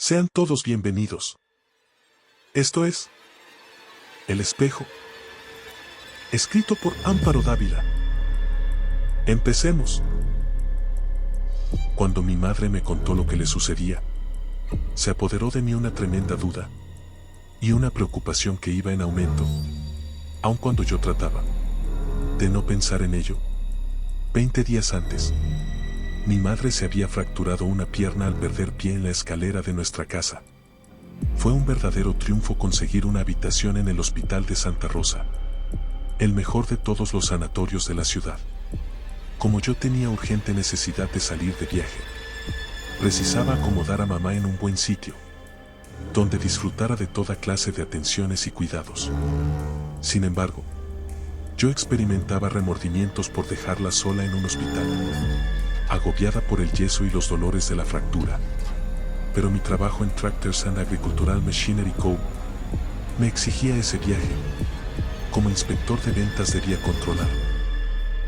Sean todos bienvenidos. Esto es El Espejo, escrito por Amparo Dávila. Empecemos. Cuando mi madre me contó lo que le sucedía, se apoderó de mí una tremenda duda y una preocupación que iba en aumento, aun cuando yo trataba de no pensar en ello. 20 días antes, mi madre se había fracturado una pierna al perder pie en la escalera de nuestra casa. Fue un verdadero triunfo conseguir una habitación en el Hospital de Santa Rosa, el mejor de todos los sanatorios de la ciudad. Como yo tenía urgente necesidad de salir de viaje, precisaba acomodar a mamá en un buen sitio, donde disfrutara de toda clase de atenciones y cuidados. Sin embargo, yo experimentaba remordimientos por dejarla sola en un hospital, agobiada por el yeso y los dolores de la fractura. Pero mi trabajo en Tractors and Agricultural Machinery Co. me exigía ese viaje. Como inspector de ventas debía controlar,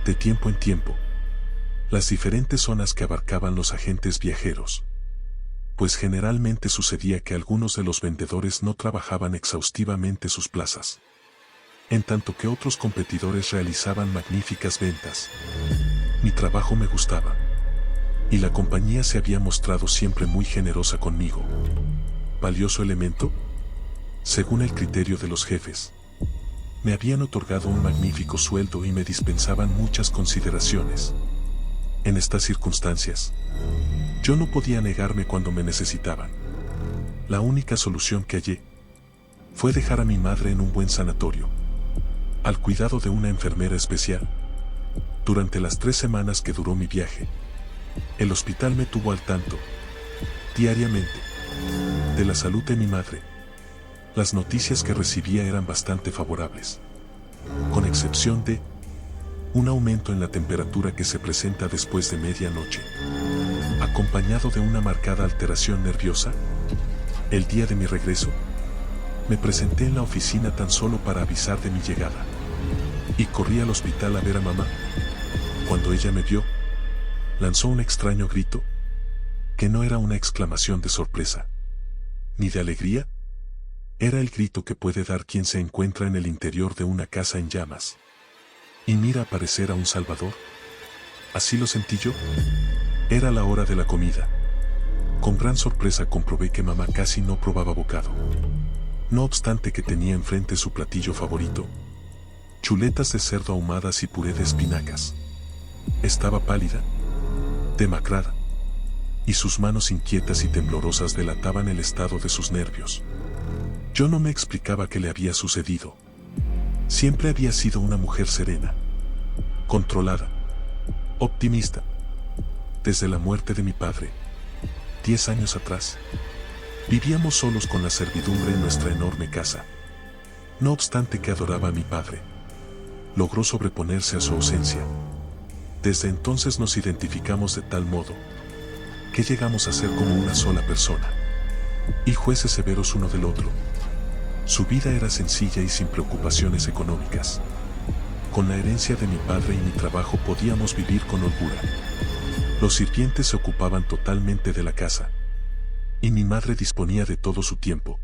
de tiempo en tiempo, las diferentes zonas que abarcaban los agentes viajeros, pues generalmente sucedía que algunos de los vendedores no trabajaban exhaustivamente sus plazas, en tanto que otros competidores realizaban magníficas ventas. Mi trabajo me gustaba, y la compañía se había mostrado siempre muy generosa conmigo. ¿Valioso elemento? Según el criterio de los jefes, me habían otorgado un magnífico sueldo y me dispensaban muchas consideraciones. En estas circunstancias, yo no podía negarme cuando me necesitaban. La única solución que hallé fue dejar a mi madre en un buen sanatorio, al cuidado de una enfermera especial. Durante las 3 semanas que duró mi viaje, el hospital me tuvo al tanto, diariamente, de la salud de mi madre. Las noticias que recibía eran bastante favorables, con excepción de un aumento en la temperatura que se presenta después de medianoche, acompañado de una marcada alteración nerviosa. El día de mi regreso, me presenté en la oficina tan solo para avisar de mi llegada, y corrí al hospital a ver a mamá. Cuando ella me vio, lanzó un extraño grito, que no era una exclamación de sorpresa, ni de alegría. Era el grito que puede dar quien se encuentra en el interior de una casa en llamas y mira aparecer a un salvador. Así lo sentí yo. Era la hora de la comida. Con gran sorpresa comprobé que mamá casi no probaba bocado, no obstante que tenía enfrente su platillo favorito: chuletas de cerdo ahumadas y puré de espinacas. Estaba pálida, demacrada, y sus manos inquietas y temblorosas delataban el estado de sus nervios. Yo no me explicaba qué le había sucedido. Siempre había sido una mujer serena, controlada, optimista. Desde la muerte de mi padre, 10 años atrás, vivíamos solos con la servidumbre en nuestra enorme casa. No obstante que adoraba a mi padre, logró sobreponerse a su ausencia. Desde entonces nos identificamos de tal modo que llegamos a ser como una sola persona, y jueces severos uno del otro. Su vida era sencilla y sin preocupaciones económicas. Con la herencia de mi padre y mi trabajo podíamos vivir con holgura. Los sirvientes se ocupaban totalmente de la casa, y mi madre disponía de todo su tiempo,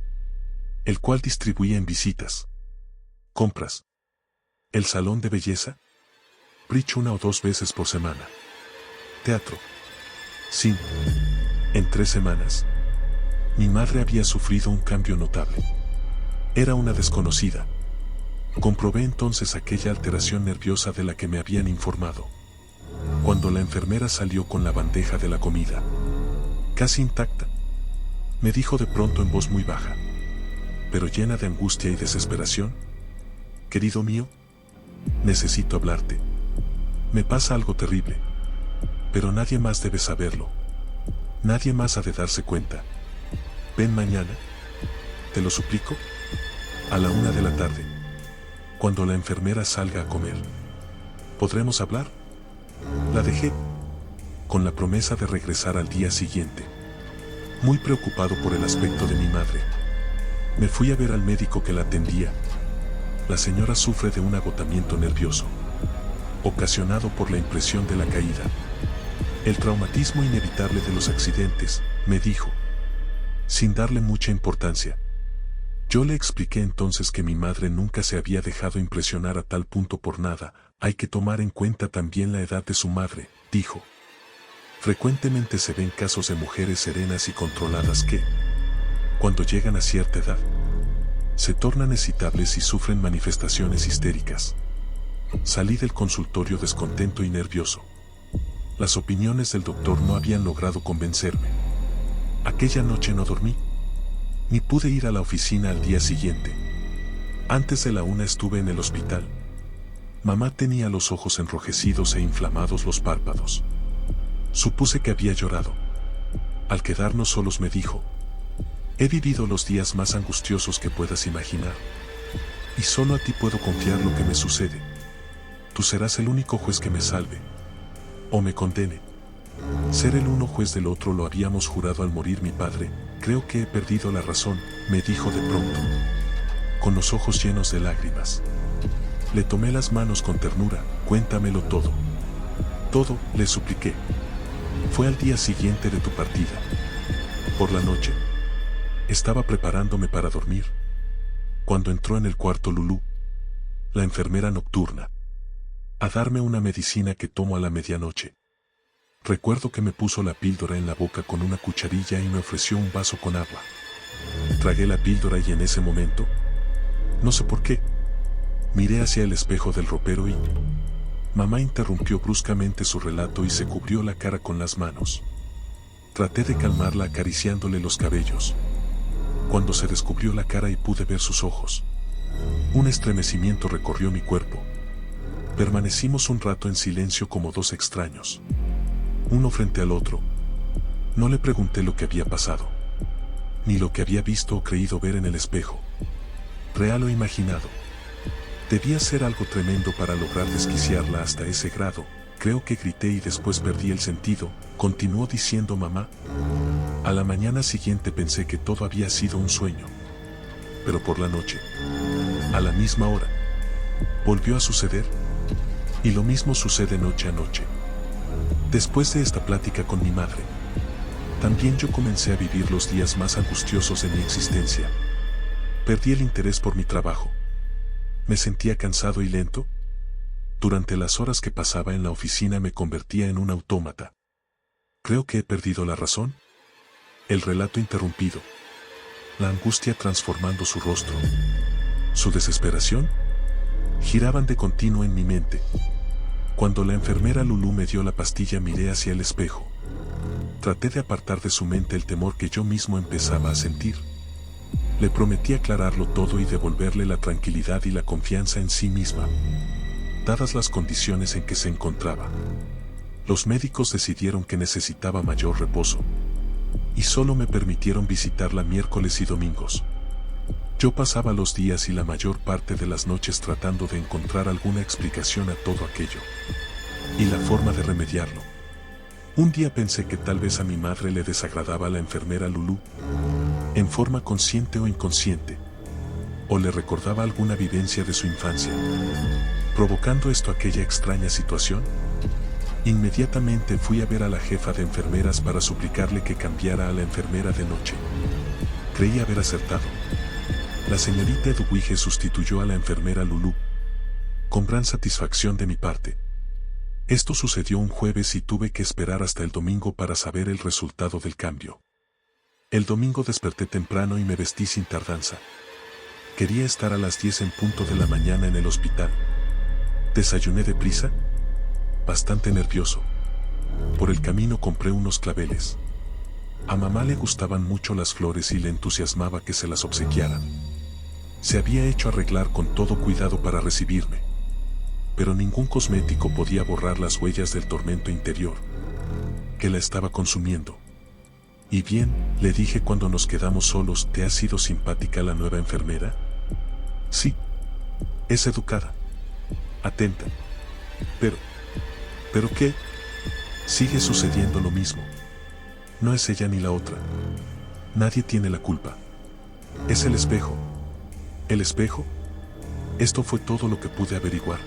el cual distribuía en visitas, compras, el salón de belleza, bridge 1 o 2 veces por semana, teatro, cine. En 3 semanas, mi madre había sufrido un cambio notable. Era una desconocida. Comprobé entonces aquella alteración nerviosa de la que me habían informado. Cuando la enfermera salió con la bandeja de la comida, casi intacta, me dijo de pronto en voz muy baja, pero llena de angustia y desesperación: querido mío, necesito hablarte. Me pasa algo terrible, pero nadie más debe saberlo. Nadie más ha de darse cuenta. Ven mañana, te lo suplico, a la 1 de la tarde, cuando la enfermera salga a comer. ¿Podremos hablar? La dejé, con la promesa de regresar al día siguiente. Muy preocupado por el aspecto de mi madre, me fui a ver al médico que la atendía. La señora sufre de un agotamiento nervioso, ocasionado por la impresión de la caída. El traumatismo inevitable de los accidentes, me dijo. sin darle mucha importancia. Yo le expliqué entonces que mi madre nunca se había dejado impresionar a tal punto por nada. Hay que tomar en cuenta también la edad de su madre, dijo. Frecuentemente se ven casos de mujeres serenas y controladas que, cuando llegan a cierta edad, se tornan excitables y sufren manifestaciones histéricas. Salí del consultorio descontento y nervioso. Las opiniones del doctor no habían logrado convencerme. Aquella noche no dormí, ni pude ir a la oficina al día siguiente. Antes de la 1 estuve en el hospital. Mamá tenía los ojos enrojecidos e inflamados los párpados. Supuse que había llorado. Al quedarnos solos me dijo: he vivido los días más angustiosos que puedas imaginar. Y solo a ti puedo confiar lo que me sucede. Tú serás el único juez que me salve o me condene. Ser el uno juez del otro lo habíamos jurado al morir mi padre. Creo que he perdido la razón, me dijo de pronto, con los ojos llenos de lágrimas. Le tomé las manos con ternura. Cuéntamelo todo. Todo, le supliqué. Fue al día siguiente de tu partida. Por la noche. Estaba preparándome para dormir, cuando entró en el cuarto Lulú, la enfermera nocturna, a darme una medicina que tomo a la medianoche. Recuerdo que me puso la píldora en la boca con una cucharilla y me ofreció un vaso con agua. Tragué la píldora y en ese momento, no sé por qué, miré hacia el espejo del ropero y mamá interrumpió bruscamente su relato y se cubrió la cara con las manos. Traté de calmarla acariciándole los cabellos. Cuando se descubrió la cara y pude ver sus ojos, un estremecimiento recorrió mi cuerpo. Permanecimos un rato en silencio como dos extraños, uno frente al otro. No le pregunté lo que había pasado, ni lo que había visto o creído ver en el espejo, real o imaginado. Debía ser algo tremendo para lograr desquiciarla hasta ese grado. Creo que grité y después perdí el sentido, continuó diciendo mamá. A la mañana siguiente pensé que todo había sido un sueño. Pero por la noche, a la misma hora, volvió a suceder. Y lo mismo sucede noche a noche. Después de esta plática con mi madre, también yo comencé a vivir los días más angustiosos de mi existencia. Perdí el interés por mi trabajo. Me sentía cansado y lento. Durante las horas que pasaba en la oficina me convertía en un autómata. Creo que he perdido la razón. El relato interrumpido. La angustia transformando su rostro. Su desesperación. Giraban de continuo en mi mente. Cuando la enfermera Lulú me dio la pastilla miré hacia el espejo. Traté de apartar de su mente el temor que yo mismo empezaba a sentir. Le prometí aclararlo todo y devolverle la tranquilidad y la confianza en sí misma, dadas las condiciones en que se encontraba. Los médicos decidieron que necesitaba mayor reposo, y solo me permitieron visitarla miércoles y domingos. Yo pasaba los días y la mayor parte de las noches tratando de encontrar alguna explicación a todo aquello, y la forma de remediarlo. Un día pensé que tal vez a mi madre le desagradaba la enfermera Lulú, en forma consciente o inconsciente, o le recordaba alguna vivencia de su infancia, provocando esto aquella extraña situación. Inmediatamente fui a ver a la jefa de enfermeras para suplicarle que cambiara a la enfermera de noche. Creí haber acertado. La señorita Edwige sustituyó a la enfermera Lulú, con gran satisfacción de mi parte. Esto sucedió un jueves y tuve que esperar hasta el domingo para saber el resultado del cambio. El domingo desperté temprano y me vestí sin tardanza. Quería estar a las 10 en punto de la mañana en el hospital. Desayuné deprisa, bastante nervioso. Por el camino compré unos claveles. A mamá le gustaban mucho las flores y le entusiasmaba que se las obsequiaran. Se había hecho arreglar con todo cuidado para recibirme, pero ningún cosmético podía borrar las huellas del tormento interior que la estaba consumiendo. Y bien, le dije cuando nos quedamos solos, ¿te ha sido simpática la nueva enfermera? Sí. Es educada. Atenta. ¿Pero qué? Sigue sucediendo lo mismo. No es ella ni la otra. Nadie tiene la culpa. Es el espejo. ¿El espejo? Esto fue todo lo que pude averiguar.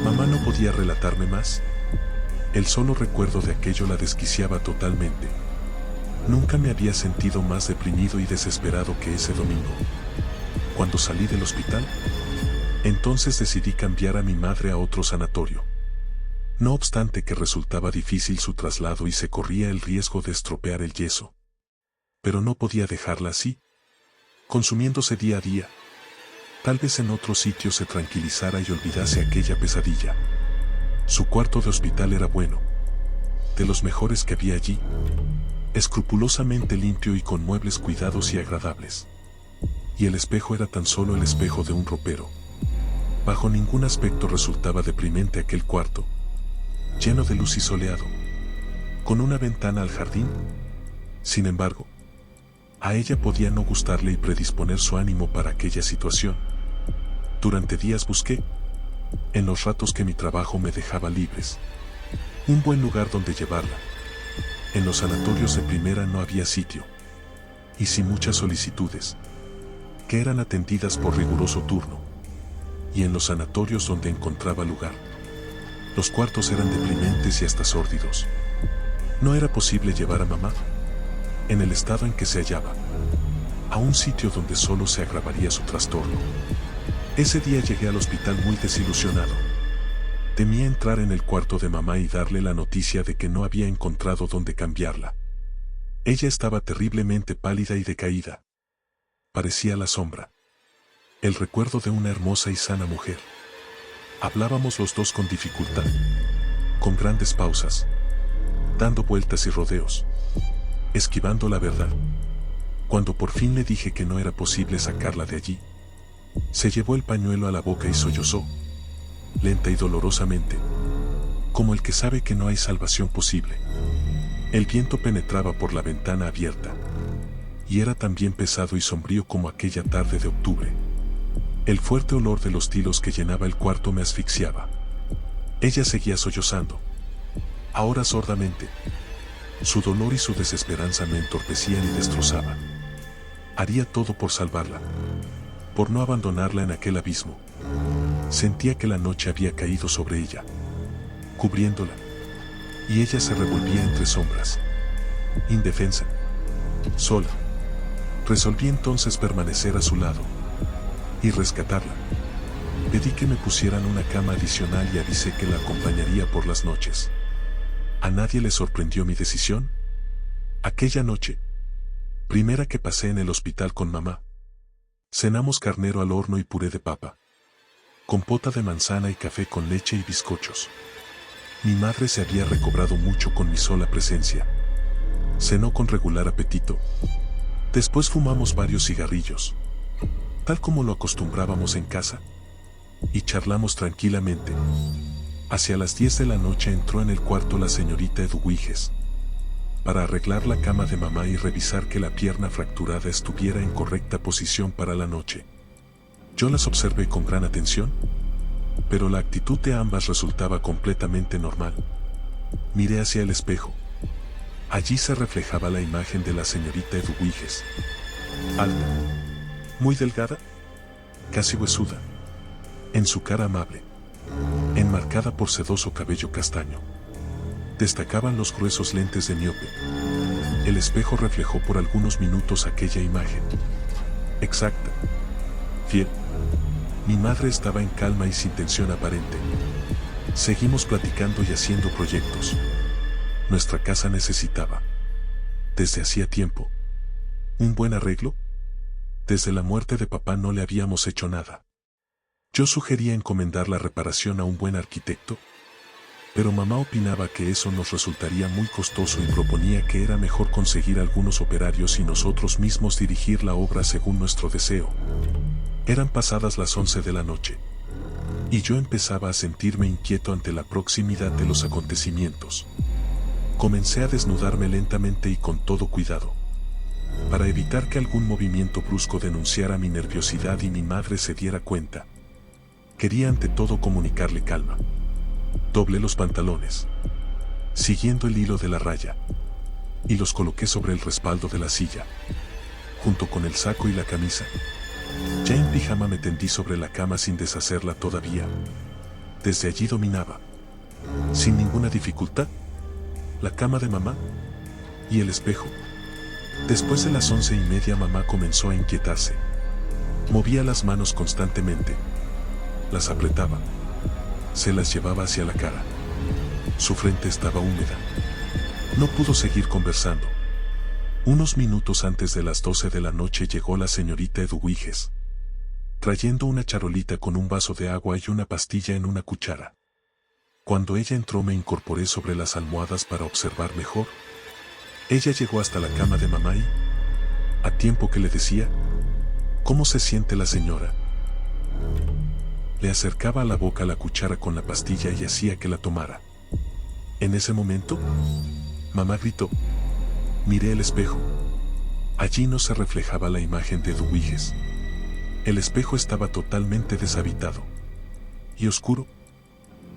Mamá no podía relatarme más. El solo recuerdo de aquello la desquiciaba totalmente. Nunca me había sentido más deprimido y desesperado que ese domingo. Cuando salí del hospital, entonces decidí cambiar a mi madre a otro sanatorio. No obstante que resultaba difícil su traslado y se corría el riesgo de estropear el yeso. Pero no podía dejarla así, consumiéndose día a día. Tal vez en otro sitio se tranquilizara y olvidase aquella pesadilla. Su cuarto de hospital era bueno, de los mejores que había allí, escrupulosamente limpio y con muebles cuidados y agradables. Y el espejo era tan solo el espejo de un ropero. Bajo ningún aspecto resultaba deprimente aquel cuarto, lleno de luz y soleado, con una ventana al jardín. Sin embargo, a ella podía no gustarle y predisponer su ánimo para aquella situación. Durante días busqué, en los ratos que mi trabajo me dejaba libres, un buen lugar donde llevarla. En los sanatorios de primera no había sitio, y sin muchas solicitudes, que eran atendidas por riguroso turno. Y en los sanatorios donde encontraba lugar, los cuartos eran deprimentes y hasta sórdidos. No era posible llevar a mamá, en el estado en que se hallaba, a un sitio donde solo se agravaría su trastorno. Ese día llegué al hospital muy desilusionado. Temía entrar en el cuarto de mamá y darle la noticia de que no había encontrado dónde cambiarla. Ella estaba terriblemente pálida y decaída. Parecía la sombra, el recuerdo de una hermosa y sana mujer. Hablábamos los dos con dificultad, con grandes pausas, dando vueltas y rodeos, esquivando la verdad. Cuando por fin le dije que no era posible sacarla de allí, se llevó el pañuelo a la boca y sollozó, lenta y dolorosamente, como el que sabe que no hay salvación posible. El viento penetraba por la ventana abierta, y era también pesado y sombrío como aquella tarde de octubre. El fuerte olor de los tilos que llenaba el cuarto me asfixiaba. Ella seguía sollozando, ahora sordamente. Su dolor y su desesperanza me entorpecían y destrozaban. Haría todo por salvarla, por no abandonarla en aquel abismo. Sentía que la noche había caído sobre ella, cubriéndola, y ella se revolvía entre sombras, indefensa, sola. Resolví entonces permanecer a su lado y rescatarla. Pedí que me pusieran una cama adicional y avisé que la acompañaría por las noches. ¿A nadie le sorprendió mi decisión? Aquella noche, primera que pasé en el hospital con mamá, cenamos carnero al horno y puré de papa, compota de manzana y café con leche y bizcochos. Mi madre se había recobrado mucho con mi sola presencia. Cenó con regular apetito. Después fumamos varios cigarrillos, tal como lo acostumbrábamos en casa, y charlamos tranquilamente. Hacia las 10 de la noche entró en el cuarto la señorita Eduviges, para arreglar la cama de mamá y revisar que la pierna fracturada estuviera en correcta posición para la noche. Yo las observé con gran atención, pero la actitud de ambas resultaba completamente normal. Miré hacia el espejo. Allí se reflejaba la imagen de la señorita Eduviges, alta, muy delgada, casi huesuda, en su cara amable, enmarcada por sedoso cabello castaño. Destacaban los gruesos lentes de miope. El espejo reflejó por algunos minutos aquella imagen. Exacta, fiel. Mi madre estaba en calma y sin tensión aparente. Seguimos platicando y haciendo proyectos. Nuestra casa necesitaba, desde hacía tiempo, un buen arreglo. Desde la muerte de papá no le habíamos hecho nada. Yo sugería encomendar la reparación a un buen arquitecto, pero mamá opinaba que eso nos resultaría muy costoso y proponía que era mejor conseguir algunos operarios y nosotros mismos dirigir la obra según nuestro deseo. Eran pasadas las 11 de la noche, y yo empezaba a sentirme inquieto ante la proximidad de los acontecimientos. Comencé a desnudarme lentamente y con todo cuidado, para evitar que algún movimiento brusco denunciara mi nerviosidad y mi madre se diera cuenta. Quería ante todo comunicarle calma. Doblé los pantalones, siguiendo el hilo de la raya, y los coloqué sobre el respaldo de la silla, junto con el saco y la camisa. Ya en pijama me tendí sobre la cama sin deshacerla todavía. Desde allí dominaba, sin ninguna dificultad, la cama de mamá y el espejo. Después de las 11:30 mamá comenzó a inquietarse. Movía las manos constantemente. Las apretaba. Se las llevaba hacia la cara. Su frente estaba húmeda. No pudo seguir conversando. Unos minutos antes de las 12 de la noche llegó la señorita Eduviges, trayendo una charolita con un vaso de agua y una pastilla en una cuchara. Cuando ella entró me incorporé sobre las almohadas para observar mejor. Ella llegó hasta la cama de mamá y, a tiempo que le decía, ¿cómo se siente la señora?, le acercaba a la boca la cuchara con la pastilla y hacía que la tomara. En ese momento, mamá gritó. Miré el espejo. Allí no se reflejaba la imagen de Eduviges. El espejo estaba totalmente deshabitado y oscuro,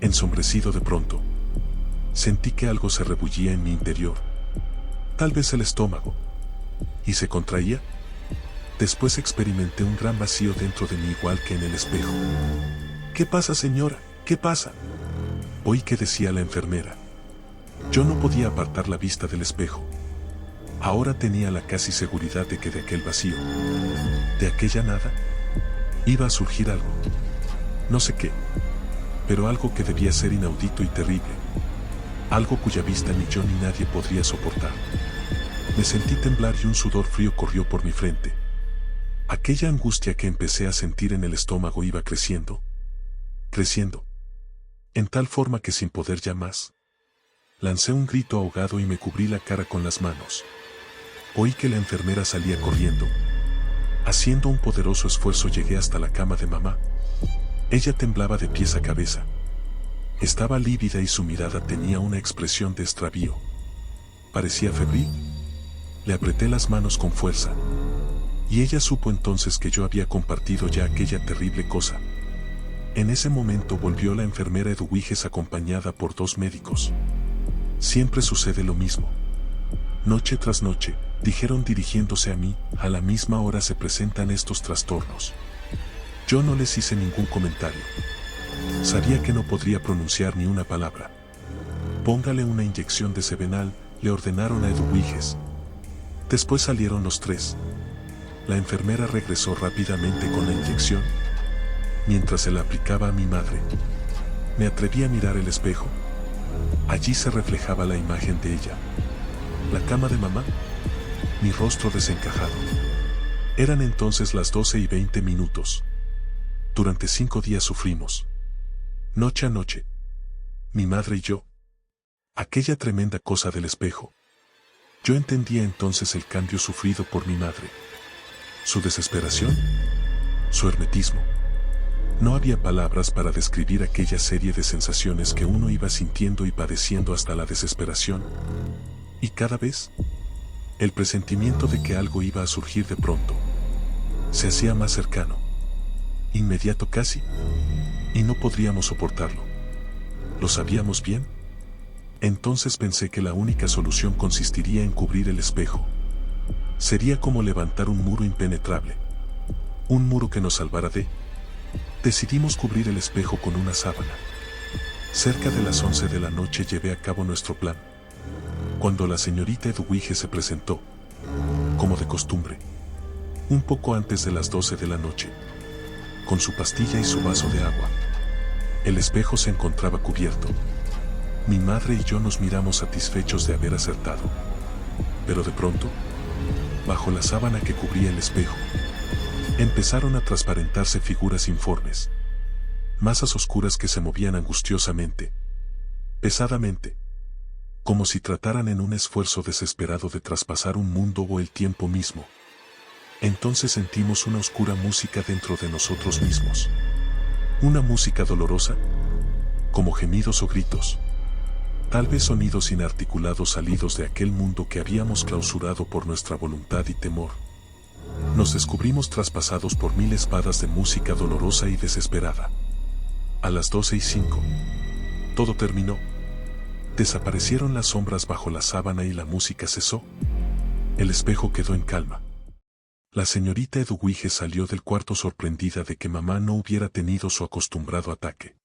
ensombrecido de pronto. Sentí que algo se rebullía en mi interior. Tal vez el estómago. Y se contraía. Después experimenté un gran vacío dentro de mí igual que en el espejo. ¿Qué pasa, señora? ¿Qué pasa? Oí que decía la enfermera. Yo no podía apartar la vista del espejo. Ahora tenía la casi seguridad de que de aquel vacío, de aquella nada, iba a surgir algo. No sé qué, pero algo que debía ser inaudito y terrible. Algo cuya vista ni yo ni nadie podría soportar. Me sentí temblar y un sudor frío corrió por mi frente. Aquella angustia que empecé a sentir en el estómago iba creciendo, creciendo, en tal forma que sin poder ya más, lancé un grito ahogado y me cubrí la cara con las manos. Oí que la enfermera salía corriendo. Haciendo un poderoso esfuerzo llegué hasta la cama de mamá. Ella temblaba de pies a cabeza. Estaba lívida y su mirada tenía una expresión de extravío. Parecía febril. Le apreté las manos con fuerza. Y ella supo entonces que yo había compartido ya aquella terrible cosa. En ese momento volvió la enfermera Eduviges acompañada por 2 médicos. Siempre sucede lo mismo. Noche tras noche, dijeron dirigiéndose a mí, a la misma hora se presentan estos trastornos. Yo no les hice ningún comentario. Sabía que no podría pronunciar ni una palabra. Póngale una inyección de Sevenal, le ordenaron a Eduviges. Después salieron los 3. La enfermera regresó rápidamente con la inyección, mientras se la aplicaba a mi madre. Me atreví a mirar el espejo. Allí se reflejaba la imagen de ella. La cama de mamá, mi rostro desencajado. Eran entonces las 12:20. Durante 5 días sufrimos. Noche a noche. Mi madre y yo. Aquella tremenda cosa del espejo. Yo entendía entonces el cambio sufrido por mi madre. Su desesperación. Su hermetismo. No había palabras para describir aquella serie de sensaciones que uno iba sintiendo y padeciendo hasta la desesperación. Y cada vez, el presentimiento de que algo iba a surgir de pronto se hacía más cercano, inmediato casi, y no podríamos soportarlo. ¿Lo sabíamos bien? Entonces pensé que la única solución consistiría en cubrir el espejo. Sería como levantar un muro impenetrable, un muro que nos salvara de... Decidimos cubrir el espejo con una sábana. Cerca de las 11 de la noche llevé a cabo nuestro plan. Cuando la señorita Eduviges se presentó, como de costumbre, un poco antes de las 12 de la noche, con su pastilla y su vaso de agua. El espejo se encontraba cubierto. Mi madre y yo nos miramos satisfechos de haber acertado. Pero de pronto, bajo la sábana que cubría el espejo, empezaron a transparentarse figuras informes, masas oscuras que se movían angustiosamente, pesadamente, como si trataran en un esfuerzo desesperado de traspasar un mundo o el tiempo mismo. Entonces sentimos una oscura música dentro de nosotros mismos. Una música dolorosa, como gemidos o gritos. Tal vez sonidos inarticulados salidos de aquel mundo que habíamos clausurado por nuestra voluntad y temor. Nos descubrimos traspasados por 1000 espadas de música dolorosa y desesperada. A las 12:05, todo terminó. Desaparecieron las sombras bajo la sábana y la música cesó. El espejo quedó en calma. La señorita Eduviges salió del cuarto sorprendida de que mamá no hubiera tenido su acostumbrado ataque.